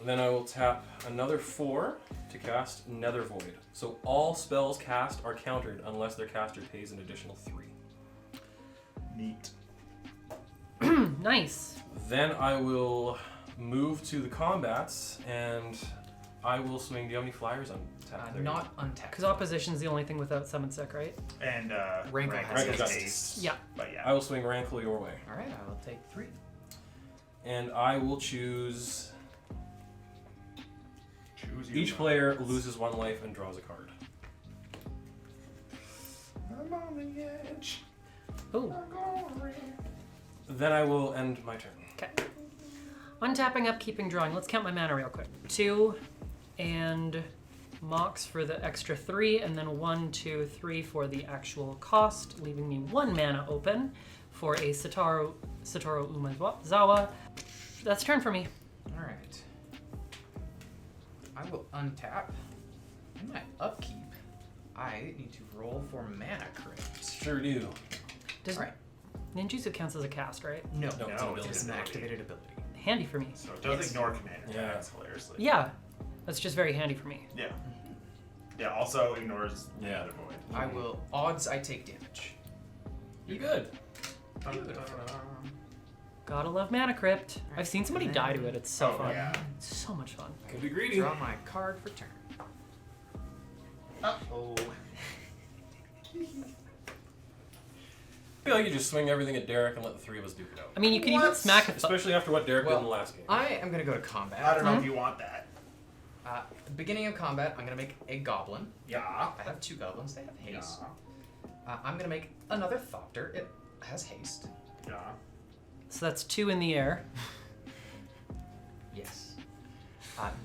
Then I will tap another 4 to cast Nether Void. So all spells cast are countered unless their caster pays an additional 3. Neat. Nice. Then I will move to the combats and I will swing. Do you have any flyers on tap? there? Not untapped. Because opposition's the only thing without summon sec, right? And Rankle has Rankle his justice. haste. Yeah. But yeah. I will swing Rankle your way. Alright, I will take 3. And I will choose. Choose your Each player loses 1 life and draws a card. I'm on the edge. Ooh. I'm going. Then I will end my turn. Okay. Untapping, upkeeping, drawing. Let's count my mana real quick. 2 and Mox for the extra 3, and then 1, 2, 3 for the actual cost, leaving me 1 mana open for a Satoru Umezawa. That's turn for me. All right. I will untap. In my upkeep, I need to roll for mana crypt. Sure do. Does All right. ninjitsu counts as a cast, right? No, No, it's an No, ability. it's an activated ability. Handy for me. So it does Yes. ignore commander Yeah. attacks, hilariously. Yeah, that's just very handy for me. Yeah. Yeah, also ignores Yeah. the void. I will. Odds I take damage. You good? Gotta love Mana Crypt. I've seen somebody die to it. It's so Oh, fun. yeah. It's so much fun. Could be greedy. Draw my card for turn. Uh-oh. I feel like you just swing everything at Derek and let the three of us duke it out. I mean, you could even What? smack a Especially after what Derek did in the last game. I am gonna go to combat. I don't know if you want that. Beginning of combat, I'm gonna make a goblin. Yeah. I have 2 goblins. They have haste. Yeah. I'm gonna make another Thopter. It has haste. Yeah. So that's 2 in the air. Yes.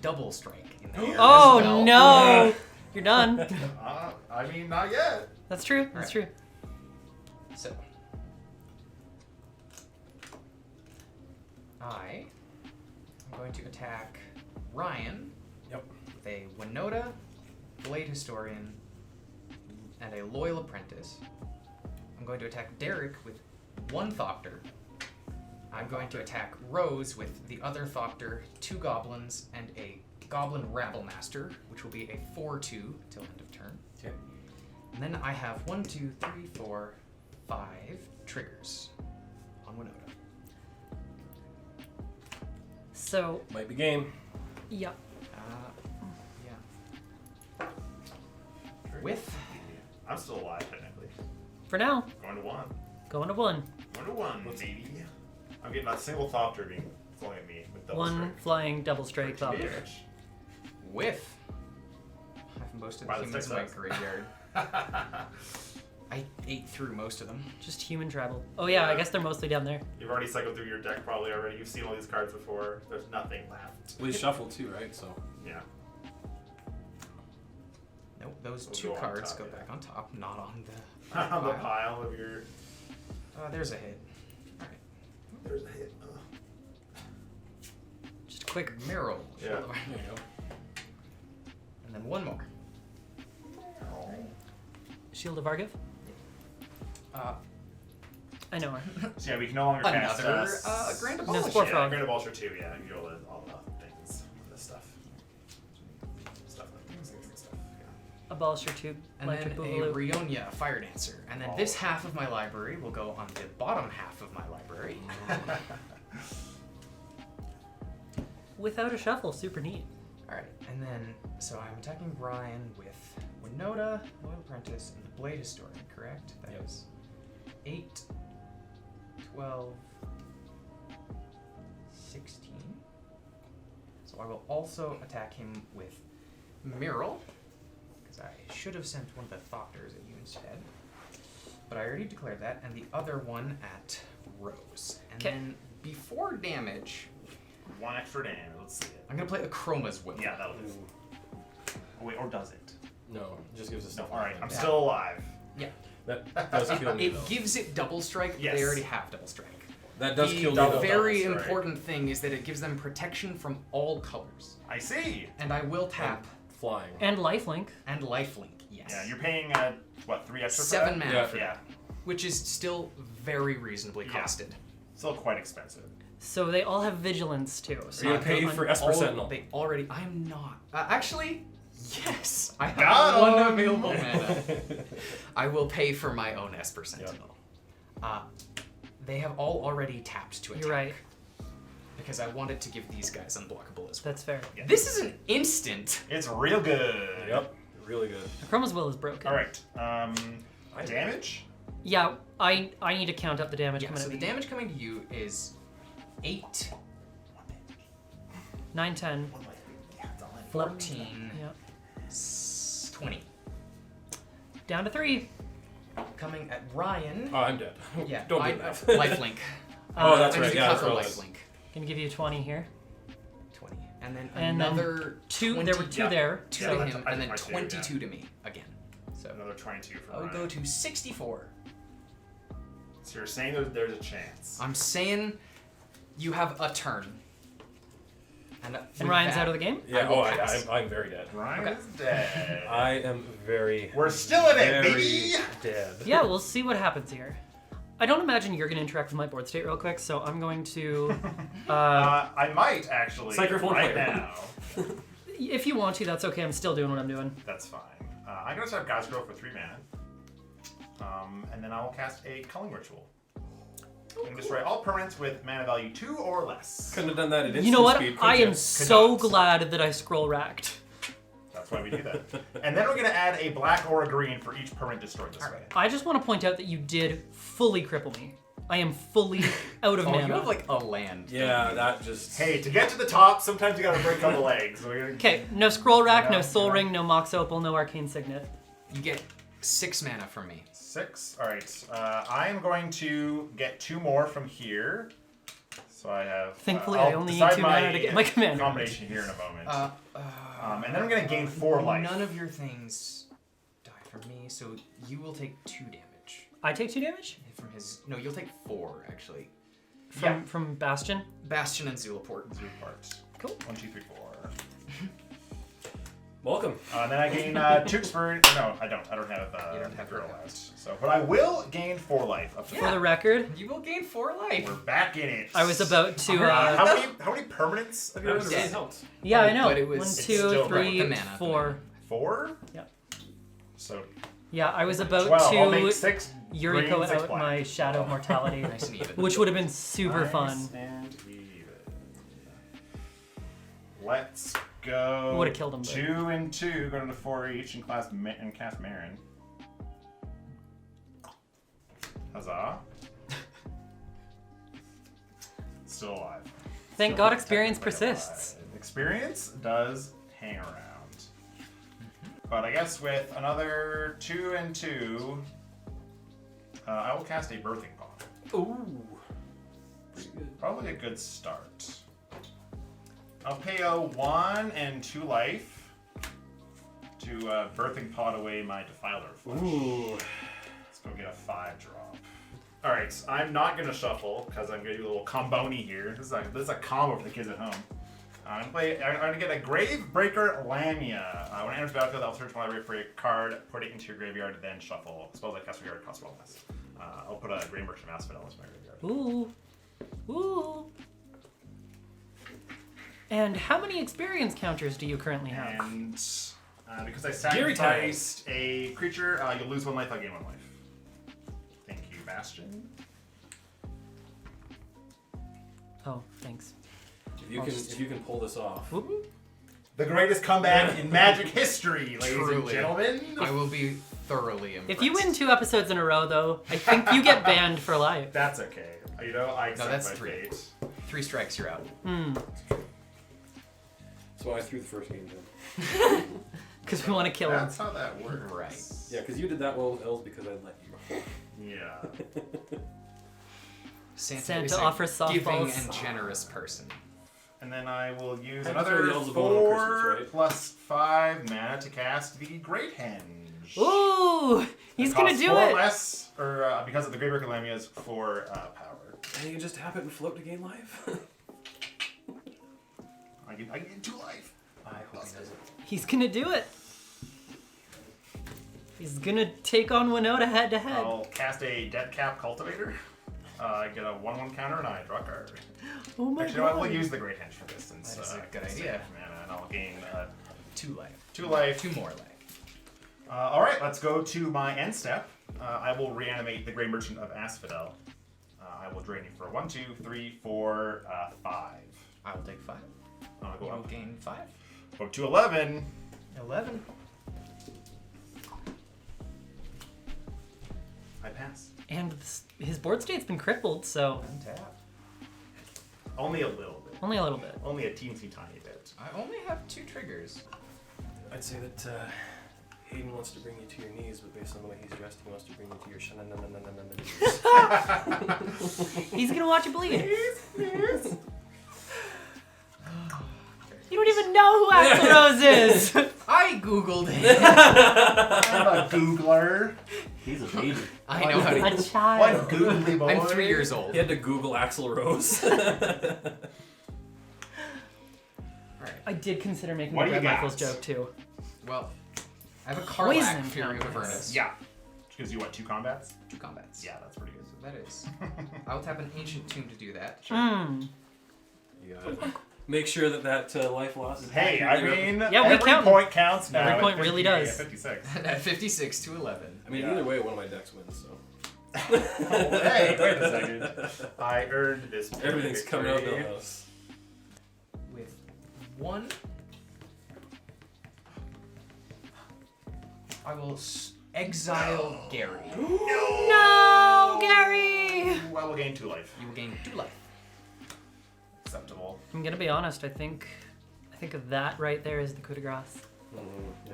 Double strike in the air. Oh as well. no! You're done. I mean, not yet. That's true. That's true. So, I am going to attack Ryan Yep. with a Winota, Blade Historian, and a Loyal Apprentice. I'm going to attack Derek with 1 Thopter. I'm going to attack Rose with the other Thopter, 2 Goblins, and a Goblin Rabblemaster, which will be a 4/2 till end of turn. Okay. And then I have 1, 2, 3, 4, 5 triggers on Winota. So, Might be game. yeah. Yeah. With I'm still alive, technically. For now, Going to 1. going to 1. Going to 1, baby. I'm getting a single Thopter being flung at me with double 1 strike. flying double strike For 2 Thopter. damage. with I've most of the By the humans in my six graveyard. I ate through most of them. Just human travel. Oh yeah, I Yeah. guess they're mostly down there. You've already cycled through your deck probably already. You've seen all these cards before. There's nothing left. We shuffle too, right? So Yeah. Nope, those Those 2 go on cards top, go yeah. back on top, not on the On the pile of your... There's a hit. Alright. There's a hit. Just a quick. Meryl. Yeah. there you go. And then 1 more. Shield of Argiv. I know her. So yeah, we can no longer cast... Another Grand No, Abolish. Spore Yeah, Frog. Grand Abolish 2, yeah. You roll all the things. This stuff. Stuff like things and stuff. Yeah. Abolisher 2. And then Electric a Boogaloo. Rionia Fire Dancer. And then this half of my library will go on the bottom half of my library. Without a shuffle. Super neat. Alright, and then, so I'm attacking Brian with Winota, Loyal Apprentice, and the Blade Historian, correct? That Yep. is 8, 12, 16. So I will also attack him with Meryl, because I should have sent one of the Thopters at you instead. But I already declared that, and the other one at Rose. And 'Kay. then before damage, 1 extra damage. Let's see it. I'm going to play a Chroma's Will. Yeah, that'll do. Oh, wait, or does it? No, it just gives us No, stuff. alright. I'm Yeah. still alive. Yeah. That does kill me though. It gives it double strike, but Yes. they already have double strike. That does the kill me double though. very double strike. important thing is that it gives them protection from all colors. I see. And I will tap Flying. And lifelink. and lifelink, yes. Yeah, you're paying, 3 extra for 7 that? mana Yeah, for Yeah. that, which is still very reasonably Yeah. costed. Still quite expensive. So they all have vigilance too. So Are you gonna pay on- for Esper All- Sentinel? They already. I'm not. Actually, yes. I have Got 1 him. available mana. I will pay for my own Esper Sentinel. They have all already tapped to attack. You're right. Because I wanted to give these guys unblockable as well. That's fair. Yeah. This is an instant. It's real good. Yep. Really good. Chroma's Will is broken. Alright. Damage? Yeah, I need to count up the damage Yeah, coming so at the me. damage coming to you is 8, 9, 10. 14, Yeah. 20. Down to 3. Coming at Ryan. Oh, I'm dead. Yeah, Don't I, do that. lifelink. Oh, that's I need right. to Yeah, cut that's the what it was. lifelink. Gonna give you 20 here. 20. And then And then another two. There were two Yeah. there. 2 Yeah, to that's- him, I and then did my two, 22 to me again. So Another 22 for I would Ryan. go to 64. So you're saying there's a chance. I'm saying you have a turn. And Ryan's out of the game. Yeah. will Oh, pass. I'm very dead. Ryan Okay. is dead. I am very. We're still in it, very baby! dead. Yeah, we'll see what happens here. I don't imagine you're going to interact with my board state real quick, so I'm going to. I might actually Microphone right player. now. If you want to, that's okay. I'm still doing what I'm doing. That's fine. I'm gonna start God's Grove for 3 mana. And then I will cast a Culling Ritual. And destroy all permanents with mana value 2 or less. Couldn't have done that at instant You know what? speed, could I you? am so not. glad that I scroll racked. That's why we do that. And then we're gonna add a black or a green for each permanent destroyed this way. I just want to point out that you did fully cripple me. I am fully out of Oh, mana. you have like a land. Yeah, don't you? that just. Hey, to get to the top, sometimes you gotta break a couple legs. So we're gonna... Okay, no scroll rack, Yeah, no soul yeah. ring, no mox opal, no arcane signet. You get 6 mana from me. 6. Alright. I am going to get 2 more from here. So I have. Thankfully, I'll I only need decide 2 mana to get my commander. combination here in a moment. And And then I'm gonna gain 4 life. None of your things die from me, so you will take 2 damage. I take 2 damage From his. No, you'll take 4, actually. from Bastion. Bastion and Zulaport. Zoo parts. Cool. 1, 2, 3, 4. Welcome. And then I gain 2 for. No, I don't. I don't have. You don't have Girl her. left. So, but I will gain 4 life up to For the record, You will gain 4 life. We're back in it. I was about to. how many permanents have you That done? would have really dead. helped. Yeah, I know. But it was- 1, it's 2, still 3, the mana, 4. 4? Yeah. So Yeah, I was about 12. I'll to make 6 Yuriko green, 6 out black. my Shadow of Mortality, Nice and even. which would have been super Nice fun. and even. Let's go. Would've killed him, but- 2 and 2, go to 4 each and cast Meren. Huzzah. Still alive. Thank Still God experience technically persists. alive. Experience does hang around. But I guess with another 2 and 2, I will cast a Birthing Pod. Ooh. Pretty good. Probably a good start. I'll pay a 1 and 2 life to Birthing Pod away my Defiler Flesh. Ooh. Let's go get a 5 drop. Alright, I'm not going to shuffle because I'm going to do a little comboni here. This is a combo for the kids at home. I'm going to get a Gravebreaker Lamia. When it enters the battlefield, I'll search my library for a card, put it into your graveyard, then shuffle. Spells I cast from your yard cost 1 less. I'll put a Grey Merchant Asphodel into my graveyard. Ooh. Ooh. And how many experience counters do you currently have? And because I Gary sacrificed a creature, you'll lose 1 life, I'll gain 1 life. Thank you, Bastion. Oh, thanks. If you can pull this off. Whoop. The greatest comeback in Magic history, ladies and Truly. gentlemen. I will be thoroughly impressed. If you win 2 episodes in a row, though, I think you get banned for life. That's okay. You know, I accept that's my 3. fate. 3 strikes, you're out. That's why I threw the first game down. Because we want to kill him. That's how that works. Right. Yeah, because you did that well with L's because I let you. Yeah. Santa is Santa a offers giving softballs. and generous person. And then I will use Had to throw another the elves a bone on 4 Christmas, right? plus 5 mana to cast the Great Henge. Ooh! He's It gonna costs do 4 it! less, or because of the Gravebreaker Lamia's 4 power. And you can just tap it and float to gain life. I get 2 life. I hope he does it. He's gonna do it! He's gonna take on Winota head to head. I'll cast a Death Cap Cultivator. I get a 1/1 counter and I draw a card. Oh my Actually, I god. will use the Great Henge for this since That is a good it's idea. 6 mana, and I'll gain 2 life. 2 life. 2 more life. All right, let's go to my end step. I will reanimate the Grey Merchant of Asphodel. I will drain you for 1, 2, 3, 4, 5. I will take 5. I'll You go will up. gain 5. Go up to 11. 11. I pass. And his board state's been crippled, so Untap. Only a little bit. only a little bit. Only a teensy tiny bit. I only have 2 triggers. I'd say that Hayden wants to bring you to your knees, but based on the way he's dressed, he wants to bring you to your sha-na-na-na-na-na-na-knees. He's gonna watch you bleed. Please. You don't don't even know who Axl Rose is. I googled it. I'm a Googler. He's a baby. I know how to. A What child. googly boy? I'm 3 years old. He had to Google Axl Rose. Alright. I did consider making What the do you Red got? Michaels joke too. Well, I have a Poison Karlak Fury of counters. Avernus. Yeah. Which gives you what, 2 combats? 2 combats. Yeah, that's pretty good. So that is. I'll tap an Ancient Tomb to do that. Mm. You gotta make sure that life loss is Hey, I mean, Yeah, we every count. point counts now. Every at point really 50, does. 56. At 56 to 11. I mean, Yeah. either way, one of my decks wins, so. Oh, hey, wait a second. I earned this. Everything's coming out of victory. the house. With 1. I will exile Gary. No, Gary. Ooh, I will gain 2 life. You will gain 2 life. Acceptable. I'm gonna be honest. I think of that right there is the coup de grace. Yeah.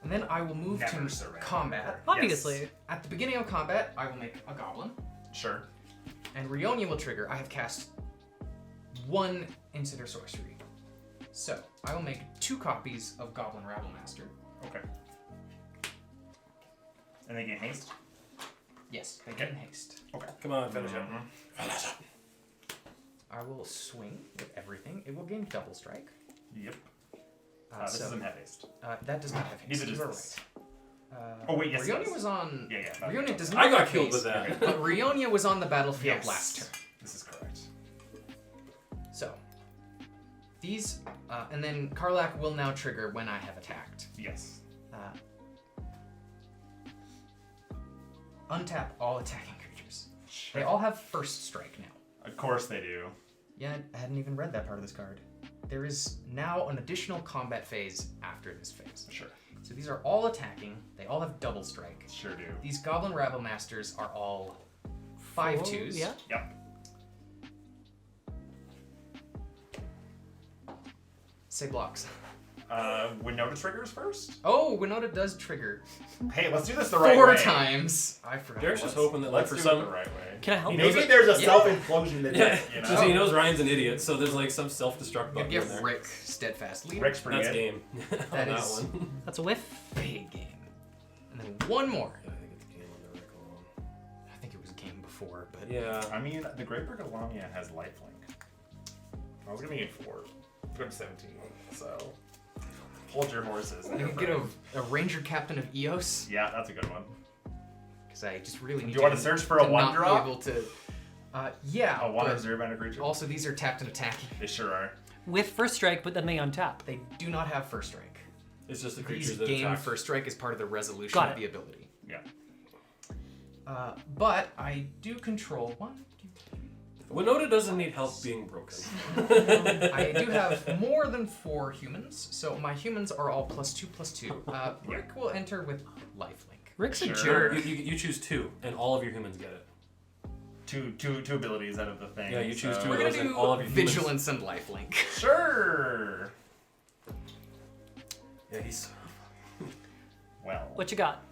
And then I will move Never to surrender. combat. Obviously. At the beginning of combat, I will make a goblin, Sure. and Rionia will trigger. I have cast 1 instant or sorcery. So, I will make 2 copies of Goblin Rabblemaster. Okay. And they gain haste? Yes, they Okay. get in haste. Okay. Come on, finish it. Mhm. I will swing with everything. It will gain double strike. Yep. This So, doesn't have haste. that does not have haste. Neither does You are this. right. Oh, wait, yes, it Rionia does. was on. Yeah, yeah. Rionia does not I got have killed haste, with that. but Rionia was on the battlefield Yes. last turn. This is correct. So, these, and then Karlak will now trigger when I have attacked. Yes. Untap all attacking creatures. They all have first strike now. Of course they do. Yeah, I hadn't even read that part of this card. There is now an additional combat phase after this phase. Sure. So these are all attacking. They all have double strike. Sure do. These Goblin Rabblmasters are all 5/2s. Yeah. Yep. Say blocks. Winota triggers first? Oh, Winota does trigger Hey, let's do this the right 4 way. times. I forgot. Derek's just hoping that, like, Let's for do some. it the right way. Can I help? He you? knows Maybe it- there's a Yeah. self-implosion to Yeah, you know? just so he knows Ryan's an idiot, so there's like some self-destruct I'm button gonna in give there. Rick steadfast lead. Rick's pretty That's good. game. That On that is- one. That's a whiff. Big game. And then one more. Yeah, I think it's game on the Rick one. I think it was game before, but Yeah. I mean, the Great Brick of Lamia has lifelink. I was gonna get 4. I'm going to 17, so hold your horses. you can get a ranger captain of Eos, Yeah, that's a good one. because I just really need you want to search for a not 1-drop? Be able to, yeah. A 1 or but 0 mana creature? Also, these are tapped and attacking. They sure are. With first strike, but then they untap. They do not have first strike. It's just the These creatures that gain attack. first strike as part of the resolution Got of it. the ability. Yeah. But I do control 1, 2, 3. Winota doesn't need help being broken. I do have more than 4 humans, so my humans are all +2/+2. Rick will enter with lifelink. Rick's a Sure. jerk. You choose 2, and all of your humans get it. Two abilities out of the thing. Yeah, you choose so- two We're of gonna those and do all of your humans. vigilance and lifelink. Sure. Yeah, he's. Well, What you got?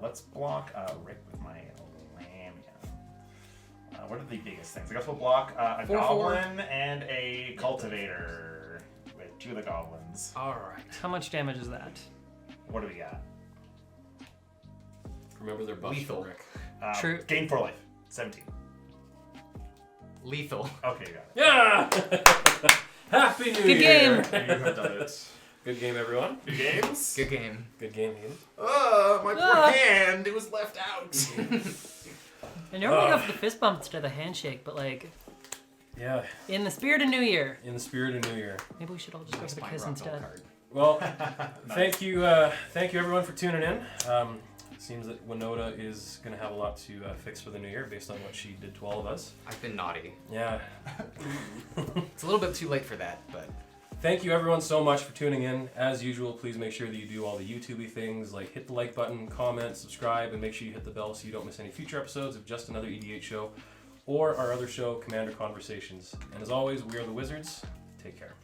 let's block Rick with my Lamia. What are the biggest things? I guess we'll block a 4/4. goblin and a cultivator with 2 of the goblins. Alright. How much damage is that? What do we got? Remember their buffs Lethal. for Rick. True. Gain 4 life. 17. Lethal. Okay, you got it. Yeah! Happy New Good Year! game. You have done it. Good game, everyone. Good games. Good game. Good game, Hayden. My poor Ah. hand. It was left out. I normally go for the fist bump instead of the handshake, but like, Yeah, in the spirit of New Year, in the spirit of New Year. maybe we should all just go Nice for the fine kiss rock instead. card. Well, thank you everyone for tuning in. It seems that Winota is going to have a lot to fix for the new year based on what she did to all of us. I've been naughty. Yeah. It's a little bit too late for that, but Thank you everyone so much for tuning in. As usual, please make sure that you do all the YouTubey things like hit the like button, comment, subscribe, and make sure you hit the bell so you don't miss any future episodes of Just Another EDH Show or our other show, Commander Conversations. And as always, we are the Wizards. Take care.